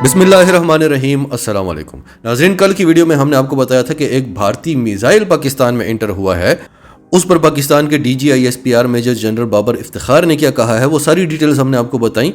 बिस्मिल्लाहिर्रहमानिर्रहीम। अस्सलाम वालेकुम नाज़रीन, कल की वीडियो में हमने आपको बताया था कि एक भारतीय मिसाइल पाकिस्तान में एंटर हुआ है। उस पर पाकिस्तान के DGISPR major general Babar Iftikhar ने क्या कहा है, वो सारी डिटेल्स हमने आपको बताई।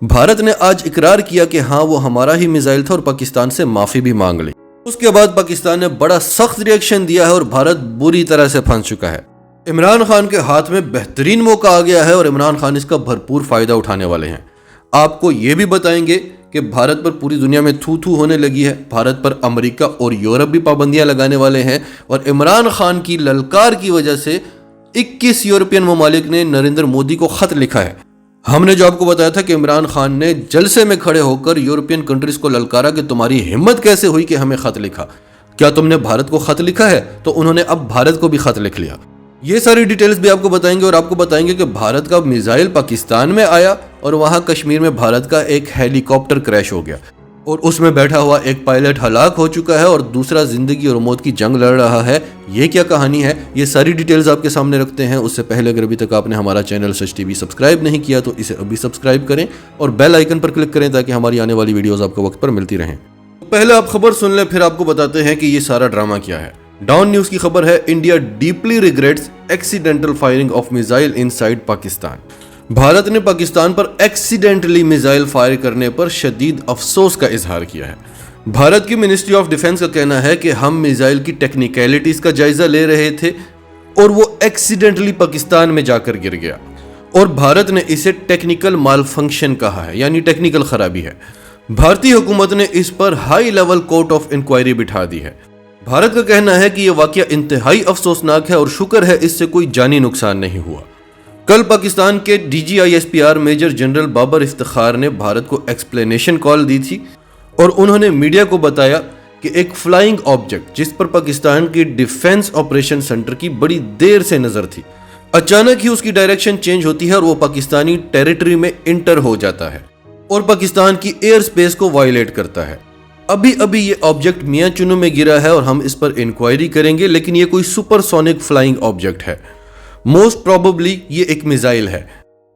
भारत ने आज इकरार किया कि हाँ, वो हमारा ही मिसाइल था और पाकिस्तान से माफ़ी भी मांग ली। उसके बाद पाकिस्तान ने बड़ा सख्त रिएक्शन दिया है और भारत बुरी तरह से फंस चुका है। इमरान खान के हाथ में बेहतरीन मौका आ गया है और इमरान खान इसका भरपूर फ़ायदा उठाने वाले हैं। आपको ये भी बताएंगे कि भारत पर पूरी दुनिया में थू थू होने लगी है। भारत पर अमेरिका और यूरोप भी पाबंदियां लगाने वाले हैं और इमरान खान की ललकार की वजह से 21 यूरोपियन ममालिक ने नरेंद्र मोदी को खत लिखा है। हमने जो आपको बताया था कि इमरान खान ने जलसे में खड़े होकर यूरोपियन कंट्रीज को ललकारा कि तुम्हारी हिम्मत कैसे हुई कि हमें खत लिखा, क्या तुमने भारत को खत लिखा है? तो उन्होंने अब भारत को भी खत लिख लिया। ये सारी डिटेल्स भी आपको बताएंगे और आपको बताएंगे कि भारत का मिसाइल पाकिस्तान में आया और वहां कश्मीर में भारत का एक हेलीकॉप्टर क्रैश हो गया और उसमें बैठा हुआ एक पायलट हलाक हो चुका है और दूसरा जिंदगी और मौत की जंग लड़ रहा है। ये क्या कहानी है, ये सारी डिटेल्स आपके सामने रखते हैं। उससे पहले अगर अभी तक आपने हमारा चैनल सच टीवी सब्सक्राइब नहीं किया तो इसे अभी सब्सक्राइब करें और बेल आइकन पर क्लिक करें ताकि हमारी आने वाली वीडियोस आपको वक्त पर मिलती रहें। पहले आप खबर सुन लें, फिर आपको बताते हैं कि ये सारा ड्रामा क्या है। डाउन न्यूज की खबर है, India deeply regrets accidental firing of missile inside Pakistan. Bharat ने पाकिस्तान पर एक्सीडेंटली मिसाइल फायर करने पर शदीद अफसोस का इजहार किया है। भारत की मिनिस्ट्री ऑफ डिफेंस का कहना है कि हम मिसाइल की टेक्निकलिटीज का जायजा ले रहे थे और वो एक्सीडेंटली पाकिस्तान में जाकर गिर गया और भारत ने इसे टेक्निकल मालफंक्शन कहा है, यानी टेक्निकल खराबी है। भारतीय हुकूमत ने इस पर high level court of inquiry बिठा दी है। भारत का कहना है कि यह वाकया इंतहाई अफसोसनाक है और शुक्र है इससे कोई जानी नुकसान नहीं हुआ। कल पाकिस्तान के DGISPR major general Babar Iftikhar ने भारत को एक्सप्लेनेशन कॉल दी थी और उन्होंने मीडिया को बताया कि एक फ्लाइंग ऑब्जेक्ट जिस पर पाकिस्तान की डिफेंस ऑपरेशन सेंटर की बड़ी देर से नजर थी, अचानक ही उसकी डायरेक्शन चेंज होती है और वो पाकिस्तानी टेरिटरी में इंटर हो जाता है और पाकिस्तान की एयर स्पेस को वायलेट करता है। अभी ये ऑब्जेक्ट मियां चुनू में गिरा है और हम इस पर इंक्वायरी करेंगे, लेकिन ये कोई सुपरसोनिक फ्लाइंग ऑब्जेक्ट है। मोस्ट प्रोबेबली ये एक मिसाइल है,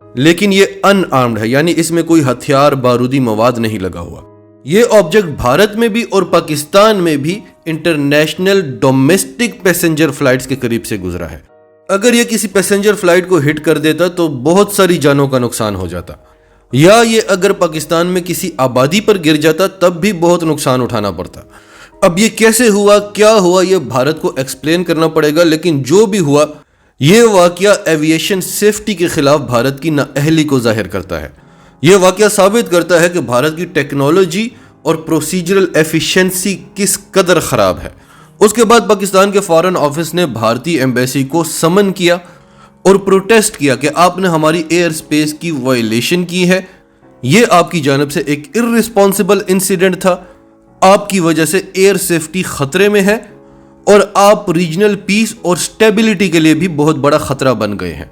लेकिन ये अनआर्म्ड है, यानी इसमें कोई हथियार बारूदी मवाद नहीं लगा हुआ। ये ऑब्जेक्ट भारत में भी और पाकिस्तान में भी इंटरनेशनल डोमेस्टिक पैसेंजर फ्लाइट्स के करीब से गुजरा है। अगर ये किसी पैसेंजर फ्लाइट को हिट कर देता तो बहुत सारी जानों का नुकसान हो जाता, या ये अगर पाकिस्तान में किसी आबादी पर गिर जाता तब भी बहुत नुकसान उठाना पड़ता। अब ये कैसे हुआ, क्या हुआ, ये भारत को एक्सप्लेन करना पड़ेगा, लेकिन जो भी हुआ ये वाकया एविएशन सेफ्टी के खिलाफ भारत की नाअहली को जाहिर करता है। ये वाकया साबित करता है कि भारत की टेक्नोलॉजी और प्रोसीजरल एफिशिएंसी किस कदर खराब है। उसके बाद पाकिस्तान के फॉरेन ऑफिस ने भारतीय एम्बेसी को समन किया और प्रोटेस्ट किया कि आपने हमारी एयर स्पेस की वायलेशन की है, ये आपकी जानिब से एक इर्रिस्पॉन्सिबल इंसिडेंट था, आपकी वजह से एयर सेफ्टी खतरे में है और आप रीजनल पीस और स्टेबिलिटी के लिए भी बहुत बड़ा खतरा बन गए हैं।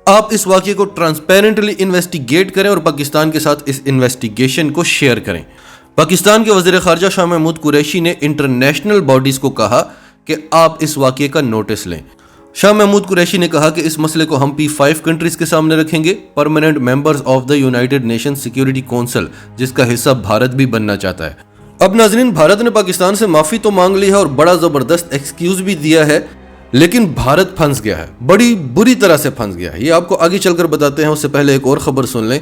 आप इस वाकये को ट्रांसपेरेंटली इन्वेस्टिगेट करें और पाकिस्तान के साथ इस इन्वेस्टिगेशन को शेयर करें। पाकिस्तान के वज़ीर ख़ारजा शाह महमूद कुरैशी ने इंटरनेशनल बॉडीज को कहा कि आप इस वाकये का नोटिस लें। शाह महमूद कुरैशी ने कहा कि इस मसले को हम P5 कंट्रीज के सामने रखेंगे, permanent members of the United nation security council, जिसका हिस्सा भारत भी बनना चाहता है। अब नाज़रीन, भारत ने पाकिस्तान से माफ़ी तो मांग ली है और बड़ा ज़बरदस्त एक्सक्यूज भी दिया है, लेकिन भारत फंस गया है, बड़ी बुरी तरह से फंस गया है। ये आपको आगे चलकर बताते हैं। उससे पहले एक और खबर सुन लें।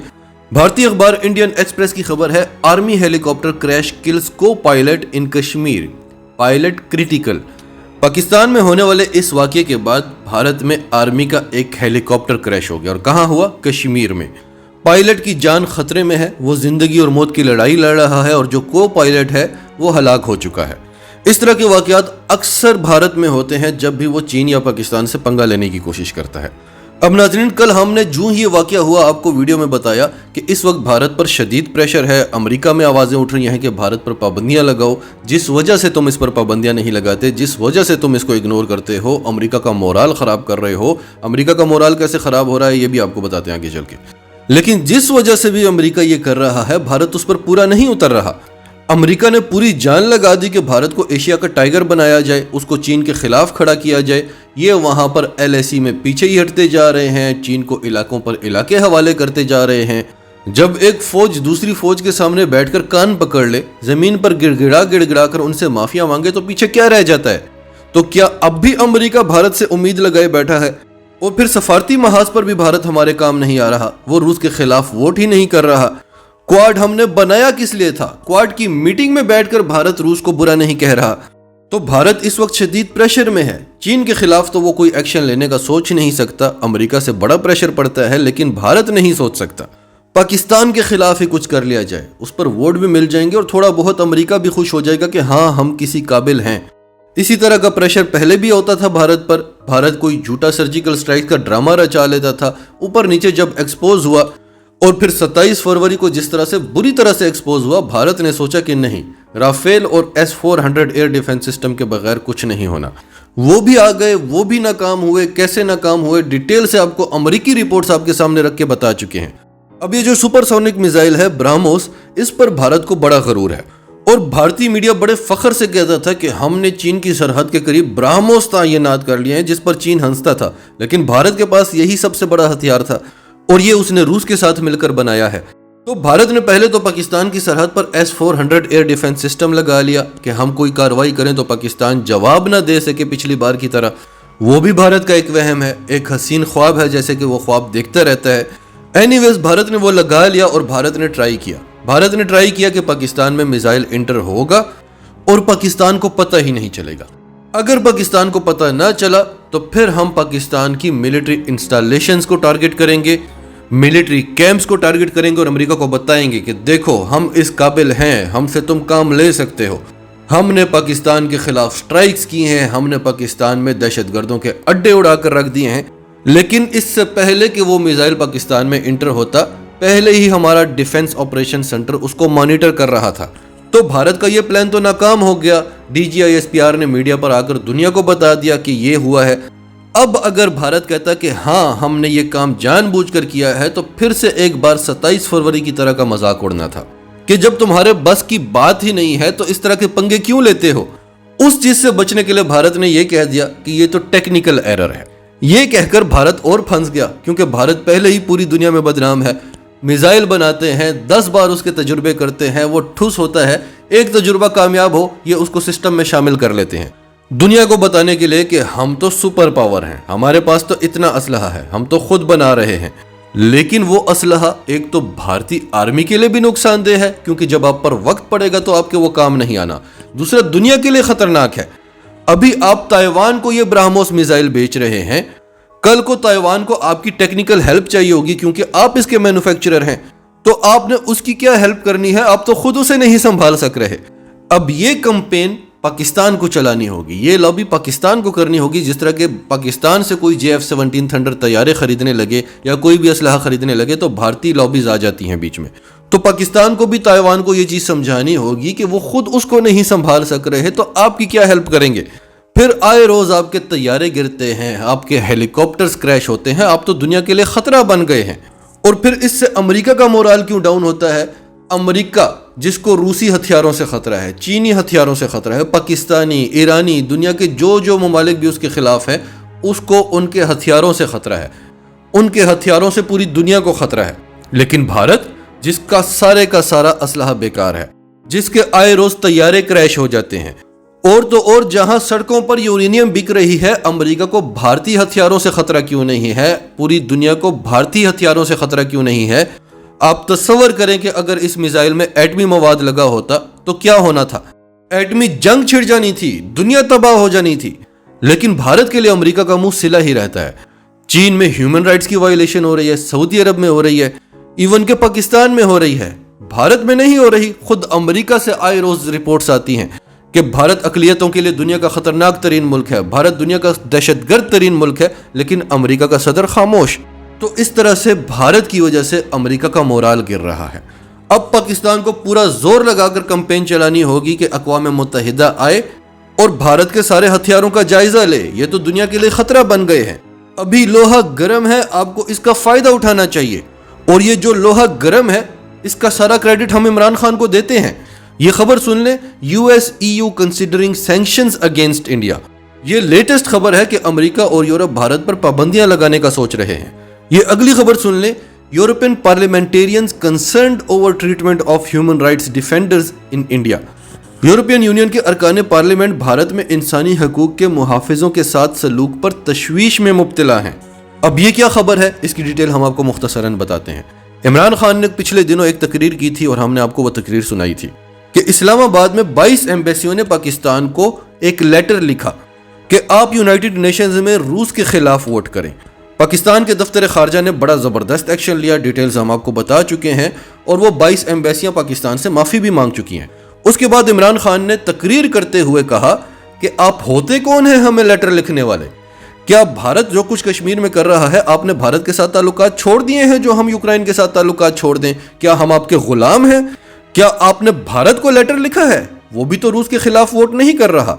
भारतीय अखबार इंडियन एक्सप्रेस की खबर है, आर्मी हेलीकॉप्टर क्रैश किल्स को पायलट इन कश्मीर, पायलट क्रिटिकल। पाकिस्तान में होने वाले इस वाकये के बाद भारत में आर्मी का एक हेलीकॉप्टर क्रैश हो गया और कहाँ हुआ? कश्मीर में। पायलट की जान खतरे में है, वो जिंदगी और मौत की लड़ाई लड़ रहा है और जो को पायलट है वो हलाक हो चुका है। इस तरह के वाकयात अक्सर भारत में होते हैं जब भी वो चीन या पाकिस्तान से पंगा लेने की कोशिश करता है। अब नाज़रीन, कल हमने जो ही ये वाकया हुआ आपको वीडियो में बताया कि इस वक्त भारत पर शदीद प्रेशर है। अमेरिका में आवाज़ें उठ रही हैं कि भारत पर पाबंदियां लगाओ। जिस वजह से तुम इस पर पाबंदियां नहीं लगाते, जिस वजह से तुम इसको इग्नोर करते हो, अमेरिका का मोराल ख़राब कर रहे हो। अमेरिका का मोराल कैसे ख़राब हो रहा है ये भी आपको बताते हैं आगे चल के। लेकिन जिस वजह से भी अमेरिका ये कर रहा है, भारत उस पर पूरा नहीं उतर रहा। अमेरिका ने पूरी जान लगा दी कि भारत को एशिया का टाइगर बनाया जाए, उसको चीन के खिलाफ खड़ा किया जाए। ये वहाँ पर LAC में पीछे ही हटते जा रहे हैं, चीन को इलाकों पर इलाके हवाले करते जा रहे हैं। جب ایک فوج دوسری فوج کے سامنے بیٹھ کر کان پکڑ لے، زمین پر گڑ گڑا کر ان سے معافیا مانگے تو پیچھے کیا رہ جاتا ہے؟ تو کیا اب بھی امریکہ بھارت سے امید لگائے بیٹھا ہے؟ اور پھر سفارتی محاذ پر بھی بھارت ہمارے کام نہیں آ رہا، وہ روس کے خلاف ووٹ ہی نہیں کر رہا۔ کواد ہم نے بنایا کس لیے تھا؟ کواد کی میٹنگ میں بیٹھ کر بھارت روس کو برا نہیں کہہ رہا۔ تو بھارت اس وقت شدید پریشر میں ہے۔ چین کے خلاف تو وہ کوئی ایکشن لینے کا سوچ نہیں سکتا، امریکہ سے بڑا پریشر پڑتا ہے، لیکن بھارت نہیں سوچ سکتا پاکستان کے خلاف ہی کچھ کر لیا جائے، اس پر ووٹ بھی مل جائیں گے اور تھوڑا بہت امریکہ بھی خوش ہو جائے گا کہ ہاں ہم کسی قابل ہیں۔ اسی طرح کا پریشر پہلے بھی ہوتا تھا بھارت پر، بھارت کوئی جھوٹا سرجیکل سٹرائک کا ڈرامہ رچا لیتا تھا، اوپر نیچے جب ایکسپوز ہوا اور پھر 27 فروری کو جس طرح سے بری طرح سے ایکسپوز ہوا، بھارت نے سوچا کہ نہیں، رافیل اور S-400 ایئر ڈیفنس سسٹم کے بغیر کچھ نہیں ہونا۔ وہ بھی آ گئے، وہ بھی ناکام ہوئے۔ کیسے ناکام ہوئے ڈیٹیل سے آپ کو امریکی رپورٹس آپ کے سامنے رکھ کے بتا چکے ہیں۔ اب یہ جو سپر سونک میزائل ہے برہموس، اس پر بھارت کو بڑا غرور ہے، اور بھارتی میڈیا بڑے فخر سے کہتا تھا کہ ہم نے چین کی سرحد کے قریب برہموس تعینات کر لیے ہیں، جس پر چین ہنستا تھا، لیکن بھارت کے پاس یہی سب سے بڑا ہتھیار تھا اور یہ اس نے روس کے ساتھ مل کر بنایا ہے۔ تو بھارت نے پہلے تو پاکستان کی سرحد پر S-400 ایئر ڈیفنس سسٹم لگا لیا کہ ہم کوئی کارروائی کریں تو پاکستان جواب نہ دے سکے پچھلی بار کی طرح۔ وہ بھی بھارت کا ایک وہم ہے، ایک حسین خواب ہے، جیسے کہ وہ خواب دیکھتا رہتا ہے۔ اینی ویز بھارت نے وہ لگا لیا اور بھارت نے ٹرائی کیا کہ پاکستان میں میزائل انٹر ہوگا اور پاکستان کو پتہ ہی نہیں چلے گا۔ اگر پاکستان کو پتہ نہ چلا تو پھر ہم پاکستان کی ملٹری انسٹالیشنز کو ٹارگٹ کریں گے، ملٹری کیمپس کو ٹارگٹ کریں گے اور امریکہ کو بتائیں گے کہ دیکھو ہم اس قابل ہیں، ہم سے تم کام لے سکتے ہو۔ ہم نے پاکستان کے خلاف سٹرائکس کی ہیں، ہم نے پاکستان میں دہشت گردوں کے اڈے اڑا کر رکھ دیے ہیں، لیکن اس سے پہلے کہ وہ میزائل پاکستان میں انٹر ہوتا، پہلے ہی ہمارا ڈیفنس آپریشن سینٹر اس کو مانیٹر کر رہا تھا۔ تو بھارت کا یہ پلان تو ناکام ہو گیا۔ DGISPR نے میڈیا پر آ کر دنیا کو بتا دیا کہ یہ ہوا ہے۔ اب اگر بھارت کہتا کہ ہاں ہم نے یہ کام جان بوجھ کر کیا ہے، تو پھر سے ایک بار 27 فروری کی طرح کا مذاق اڑنا تھا کہ جب تمہارے بس کی بات ہی نہیں ہے تو اس طرح کے پنگے کیوں لیتے ہو۔ اس چیز سے بچنے کے لیے بھارت نے یہ کہہ دیا کہ یہ تو ٹیکنیکل ایرر ہے۔ یہ کہہ کر بھارت اور پھنس گیا، کیونکہ بھارت پہلے ہی پوری دنیا میں بدنام ہے۔ میزائل بناتے ہیں، 10 بار اس کے تجربے کرتے ہیں، وہ ٹھوس ہوتا ہے، ایک تجربہ کامیاب ہو یہ اس کو سسٹم میں شامل کر لیتے ہیں، دنیا کو بتانے کے لیے کہ ہم تو سپر پاور ہیں، ہمارے پاس تو اتنا اسلحہ ہے، ہم تو خود بنا رہے ہیں۔ لیکن وہ اسلحہ ایک تو بھارتی آرمی کے لیے بھی نقصان دہ ہے، کیونکہ جب آپ پر وقت پڑے گا تو آپ کے وہ کام نہیں آنا۔ دوسرا، دنیا کے لیے خطرناک ہے۔ ابھی آپ تائیوان کو یہ برہموس میزائل بیچ رہے ہیں، کل کو تائیوان کو آپ کی ٹیکنیکل ہیلپ چاہیے ہوگی کیونکہ آپ اس کے مینوفیکچرر ہیں، تو آپ نے اس کی کیا ہیلپ کرنی ہے؟ آپ تو خود اسے نہیں سنبھال سک رہے۔ اب یہ کمپین پاکستان کو چلانی ہوگی، یہ لابی پاکستان کو کرنی ہوگی۔ جس طرح کہ پاکستان سے کوئی JF-17 تھنڈر طیارے خریدنے لگے یا کوئی بھی اسلحہ خریدنے لگے تو بھارتی لابیز آ جاتی ہیں بیچ میں۔ تو پاکستان کو بھی تائیوان کو یہ چیز سمجھانی ہوگی کہ وہ خود اس کو نہیں سنبھال سک رہے، تو آپ کی کیا ہیلپ کریں گے؟ پھر آئے روز آپ کے طیارے گرتے ہیں، آپ کے ہیلی کاپٹرز کریش ہوتے ہیں، آپ تو دنیا کے لیے خطرہ بن گئے ہیں۔ اور پھر اس سے امریکہ کا مورال کیوں ڈاؤن ہوتا ہے؟ امریکہ جس کو روسی ہتھیاروں سے خطرہ ہے، چینی ہتھیاروں سے خطرہ ہے، پاکستانی، ایرانی، دنیا کے جو ممالک بھی اس کے خلاف ہیں، اس کو ان کے ہتھیاروں سے خطرہ ہے، ان کے ہتھیاروں سے پوری دنیا کو خطرہ ہے۔ لیکن بھارت جس کا سارا اسلحہ بیکار ہے، جس کے آئے روز طیارے کریش ہو جاتے ہیں، اور تو اور جہاں سڑکوں پر یورینیم بک رہی ہے، امریکہ کو بھارتی ہتھیاروں سے خطرہ کیوں نہیں ہے؟ پوری دنیا کو بھارتی ہتھیاروں سے خطرہ کیوں نہیں ہے؟ آپ تصور کریں کہ اگر اس میزائل میں ایٹمی مواد لگا ہوتا تو کیا ہونا تھا؟ ایٹمی جنگ چھڑ جانی تھی، دنیا تباہ ہو جانی تھی۔ لیکن بھارت کے لیے امریکہ کا منہ سلا ہی رہتا ہے۔ چین میں ہیومن رائٹس کی وائلیشن ہو رہی ہے، سعودی عرب میں ہو رہی ہے، ایون کہ پاکستان میں ہو رہی ہے، بھارت میں نہیں ہو رہی۔ خود امریکہ سے آئے روز رپورٹس آتی ہیں کہ بھارت اقلیتوں کے لیے دنیا کا خطرناک ترین ملک ہے، بھارت دنیا کا دہشت گرد ترین ملک ہے، لیکن امریکہ کا صدر خاموش۔ تو اس طرح سے بھارت کی وجہ سے امریکہ کا مورال گر رہا ہے۔ اب پاکستان کو پورا زور لگا کر کمپین چلانی ہوگی کہ اقوام متحدہ آئے اور بھارت کے سارے ہتھیاروں کا جائزہ لے، یہ تو دنیا کے لیے خطرہ بن گئے ہیں۔ ابھی لوہا گرم ہے، آپ کو اس کا فائدہ اٹھانا چاہیے، اور یہ جو لوہا گرم ہے اس کا سارا کریڈٹ ہم عمران خان کو دیتے ہیں۔ یہ خبر سن لیں، US-EU considering sanctions against India۔ یہ لیٹسٹ خبر ہے کہ امریکہ اور یورپ بھارت پر پابندیاں لگانے کا سوچ رہے ہیں۔ یہ اگلی خبر سن لیں، European parliamentarians concerned over treatment of human rights defenders in India. European union के अरकान पार्लियामेंट भारत में इंसानी हकूक के मुहाफिजों के साथ सलूक पर तशवीश में मुब्तला हैं। अब ये क्या खबर है, इसकी डिटेल हम आपको मुख्तसरन बताते हैं। इमरान खान ने पिछले दिनों एक तकरीर की थी और हमने आपको वो तकरीर सुनाई थी कि इस्लामाबाद में 22 एम्बेसियों ने पाकिस्तान को एक लेटर लिखा कि आप यूनाइटेड नेशंस में रूस के खिलाफ वोट करें। पाकिस्तान के दफ्तर खारजा ने बड़ा ज़बरदस्त एक्शन लिया, डिटेल्स हम आपको बता चुके हैं, और वो 22 एम्बेसियां पाकिस्तान से माफ़ी भी मांग चुकी हैं। उसके बाद इमरान खान ने तकरीर करते हुए कहा कि आप होते कौन हैं हमें लेटर लिखने वाले? क्या भारत जो कुछ कश्मीर में कर रहा है, आपने भारत के साथ ताल्लुकात छोड़ दिए हैं जो हम यूक्रेन के साथ ताल्लुकात छोड़ दें? क्या हम आपके गुलाम हैं? क्या आपने भारत को लेटर लिखा है? वो भी तो रूस के खिलाफ वोट नहीं कर रहा।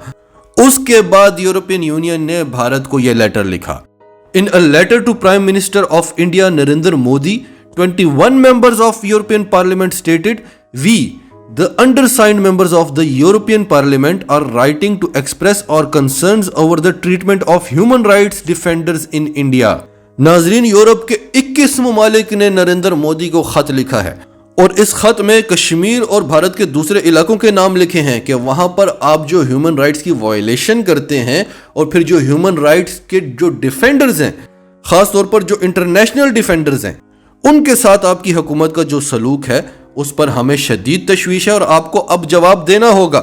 उसके बाद यूरोपियन यूनियन ने भारत को यह लेटर लिखा। In a letter to prime minister of India Narendra Modi, 21 members of European Parliament stated, "We, the undersigned members of the European Parliament, are writing to express our concerns over the treatment of human rights defenders in India." नाजरीन, Europe के 21 ममालिक ने नरेंद्र मोदी को खत लिखा है और इस खत में कश्मीर और भारत के दूसरे इलाकों के नाम लिखे हैं कि वहां पर आप जो ह्यूमन राइट्स की वायलेशन करते हैं और फिर जो ह्यूमन राइट्स के जो डिफेंडर्स हैं, खास तौर पर जो इंटरनेशनल डिफेंडर्स हैं, उनके साथ आपकी हुकूमत का जो सलूक है उस पर हमें शदीद तशवीश है और आपको अब जवाब देना होगा।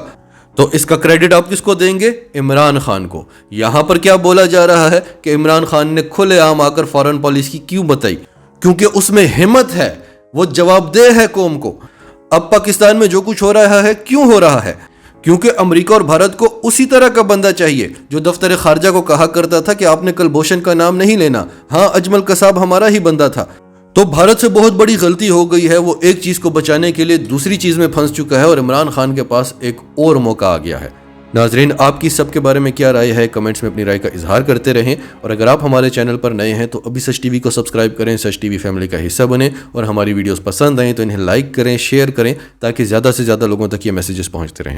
तो इसका क्रेडिट आप किसको देंगे? इमरान खान को। यहां पर क्या बोला जा रहा है कि इमरान खान ने खुलेआम आकर फॉरेन पॉलिसी क्यों बताई? क्योंकि उसमें हिम्मत है, वो जवाबदेह है कौम को। अब पाकिस्तान में जो कुछ हो रहा है क्यों हो रहा है? क्योंकि अमेरिका और भारत को उसी तरह का बंदा चाहिए जो दफ्तर खारजा को कहा करता था कि आपने कुलभूषण का नाम नहीं लेना, हाँ अजमल कसाब हमारा ही बंदा था। तो भारत से बहुत बड़ी गलती हो गई है, वो एक चीज को बचाने के लिए दूसरी चीज में फंस चुका है और इमरान खान के पास एक और मौका आ गया है। नाजरीन, आपकी सबके बारे में क्या राय है, कमेंट्स में अपनी राय का इजहार करते रहें, और अगर आप हमारे चैनल पर नए हैं तो अभी सच टीवी को सब्सक्राइब करें, सच टीवी फैमिली का हिस्सा बने, और हमारी वीडियोस पसंद आएँ तो इन्हें लाइक करें, शेयर करें, ताकि ज़्यादा से ज़्यादा लोगों तक ये मैसेजेस पहुँचते रहें।